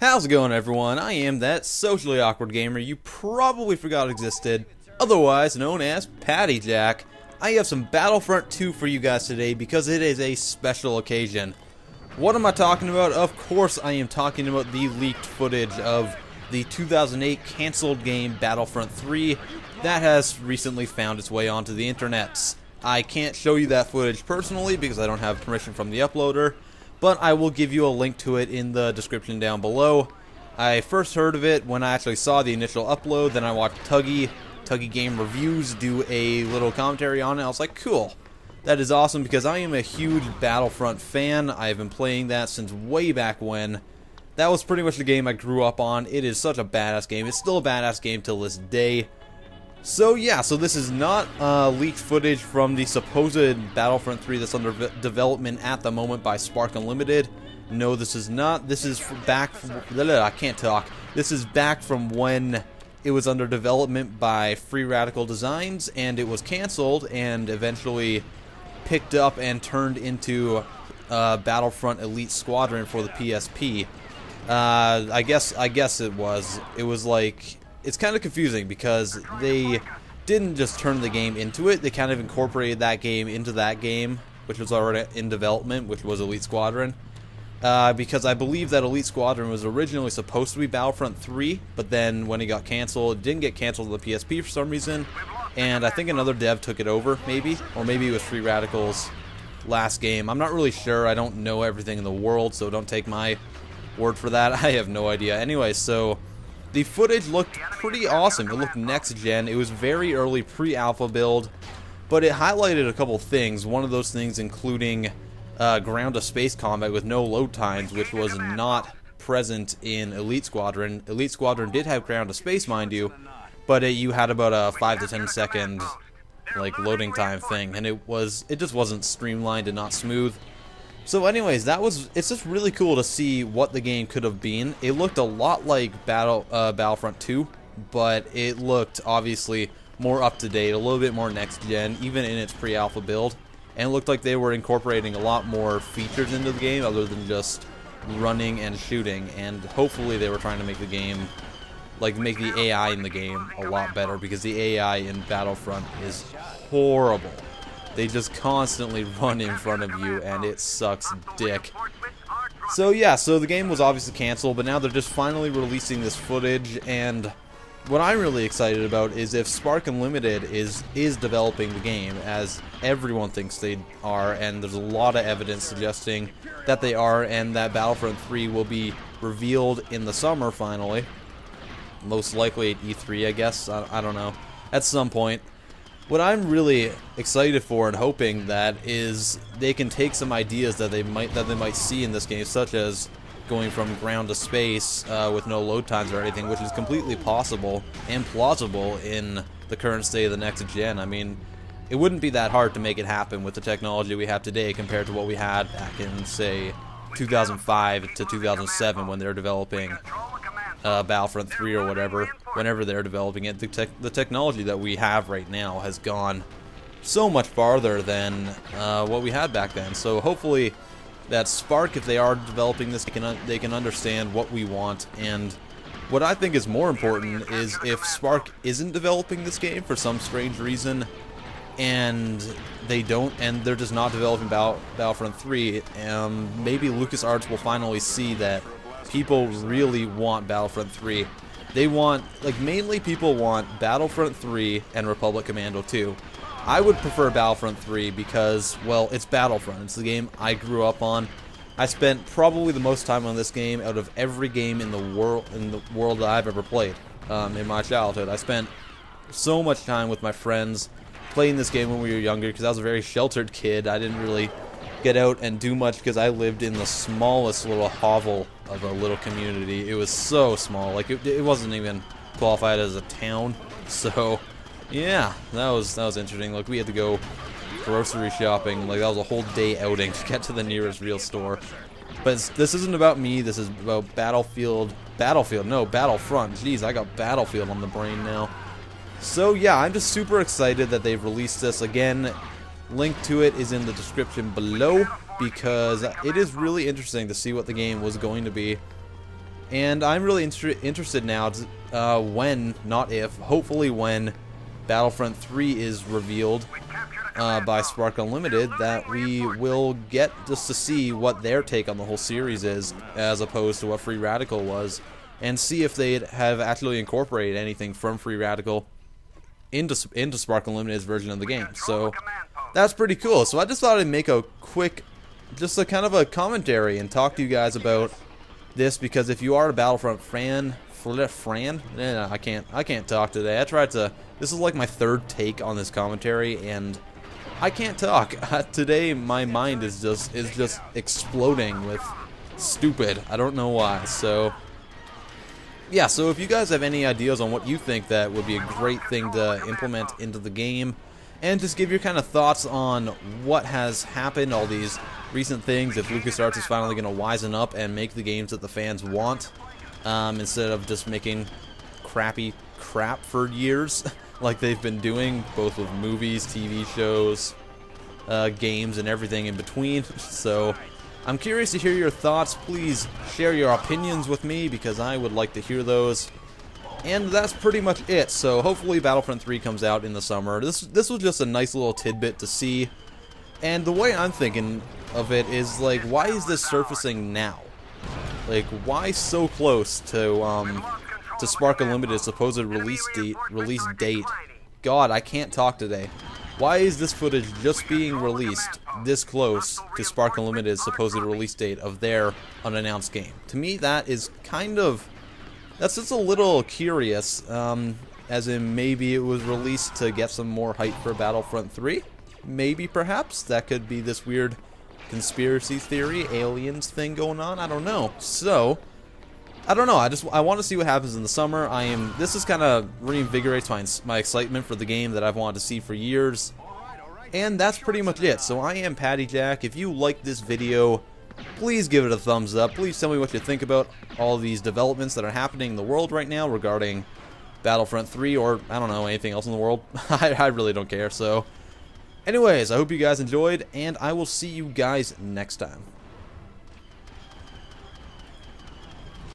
How's it going, everyone? I am that socially awkward gamer you probably forgot existed, otherwise known as Patty Jack. I have some Battlefront 2 for you guys today because it is a special occasion. What am I talking about? Of course I am talking about the leaked footage of the 2008 canceled game Battlefront 3 that has recently found its way onto the internets. I can't show you that footage personally because I don't have permission from the uploader, but I will give you a link to it in the description down below. I first heard of it when I actually saw the initial upload, then I watched Tuggy Game Reviews do a little commentary on it. I was like, cool. That is awesome because I am a huge Battlefront fan. I've been playing that since way back when. That was pretty much the game I grew up on. It is such a badass game. It's still a badass game till this day. So yeah, so this is not leaked footage from the supposed Battlefront 3 that's under development at the moment by Spark Unlimited. No, this is not. This is back from, I can't talk. This is back from when it was under development by Free Radical Designs, and it was canceled and eventually picked up and turned into Battlefront Elite Squadron for the PSP. I guess it was like, it's kind of confusing because they didn't just turn the game into it, they kind of incorporated that game into that game, which was already in development, which was Elite Squadron. Because I believe that Elite Squadron was originally supposed to be Battlefront 3, but then when it got canceled, it didn't get canceled on the PSP for some reason, and I think another dev took it over, maybe? Or maybe it was Free Radical's last game. I'm not really sure, I don't know everything in the world, so don't take my word for that. I have no idea. Anyway, so the footage looked pretty awesome. It looked next gen. It was very early pre-alpha build, but it highlighted a couple things. One of those things including ground to space combat with no load times, which was not present in Elite Squadron. Elite Squadron did have ground to space, mind you, but you had about a 5 to 10 second like loading time thing, and it just wasn't streamlined and not smooth. So anyways, it's just really cool to see what the game could have been. It looked a lot like Battlefront 2, but it looked obviously more up to date, a little bit more next gen, even in its pre-alpha build. And it looked like they were incorporating a lot more features into the game other than just running and shooting. And hopefully they were trying to make the game, like make the AI in the game a lot better, because the AI in Battlefront is horrible. They just constantly run in front of you, and it sucks dick. So yeah, so the game was obviously canceled, but now they're just finally releasing this footage, and what I'm really excited about is if Spark Unlimited is developing the game, as everyone thinks they are, and there's a lot of evidence suggesting that they are, and that Battlefront 3 will be revealed in the summer finally. Most likely at E3, I guess. I don't know. At some point. What I'm really excited for and hoping that is they can take some ideas that they might see in this game, such as going from ground to space with no load times or anything, which is completely possible and plausible in the current state of the next gen. I mean, it wouldn't be that hard to make it happen with the technology we have today compared to what we had back in, say, 2005 to 2007 when they were developing Battlefront 3 or whatever. Whenever they're developing it, the technology that we have right now has gone so much farther than what we had back then. So hopefully that Spark, if they are developing this, they can understand what we want. And what I think is more important is if Spark isn't developing this game for some strange reason, and they're just not developing Battlefront 3, maybe LucasArts will finally see that people really want Battlefront 3. They want, like, mainly people want Battlefront 3 and Republic Commando 2. I would prefer Battlefront 3 because, well, it's Battlefront. It's the game I grew up on. I spent probably the most time on this game out of every game in the world that I've ever played in my childhood. I spent so much time with my friends playing this game when we were younger because I was a very sheltered kid. I didn't really get out and do much because I lived in the smallest little hovel of a little community. It was so small, like it wasn't even qualified as a town. So yeah, that was interesting. Like, we had to go grocery shopping. Like, that was a whole day outing to get to the nearest real store. But this isn't about me. This is about Battlefront. Jeez, I got Battlefield on the brain now. So yeah, I'm just super excited that they've released this. Again, link to it is in the description below, because it is really interesting to see what the game was going to be. And I'm really interested now to, when, not if, hopefully when Battlefront 3 is revealed by Spark Unlimited, that we will get just to see what their take on the whole series is, as opposed to what Free Radical was, and see if they have actually incorporated anything from Free Radical into Spark Unlimited's version of the game. So that's pretty cool. So I just thought I'd make a quick, just a kind of a commentary and talk to you guys about this, because if you are a Battlefront fan, I can't talk today. I tried to. This is like my third take on this commentary, and I can't talk today. My mind is just exploding with stupid. I don't know why. So yeah. So if you guys have any ideas on what you think that would be a great thing to implement into the game, and just give your kind of thoughts on what has happened, all these recent things, if LucasArts is finally going to wisen up and make the games that the fans want, instead of just making crappy crap for years like they've been doing, both with movies, TV shows, games, and everything in between. So I'm curious to hear your thoughts. Please share your opinions with me, because I would like to hear those. And that's pretty much it. So hopefully Battlefront 3 comes out in the summer. This was just a nice little tidbit to see. And the way I'm thinking of it is, like, why is this surfacing now? Like, why so close to Spark Unlimited's supposed release date? God, I can't talk today. Why is this footage just being released this close to Spark Unlimited's supposed release date of their unannounced game? To me, that is kind of... that's just a little curious, as in maybe it was released to get some more hype for Battlefront 3? Maybe, perhaps? That could be this weird conspiracy theory, aliens thing going on? I don't know. So, I don't know. I want to see what happens in the summer. This is kind of reinvigorates my excitement for the game that I've wanted to see for years. And that's pretty much it. So I am Patty Jack. If you like this video, please give it a thumbs up. Please tell me what you think about all these developments that are happening in the world right now regarding Battlefront 3, or, I don't know, anything else in the world. I really don't care. So, anyways, I hope you guys enjoyed, and I will see you guys next time.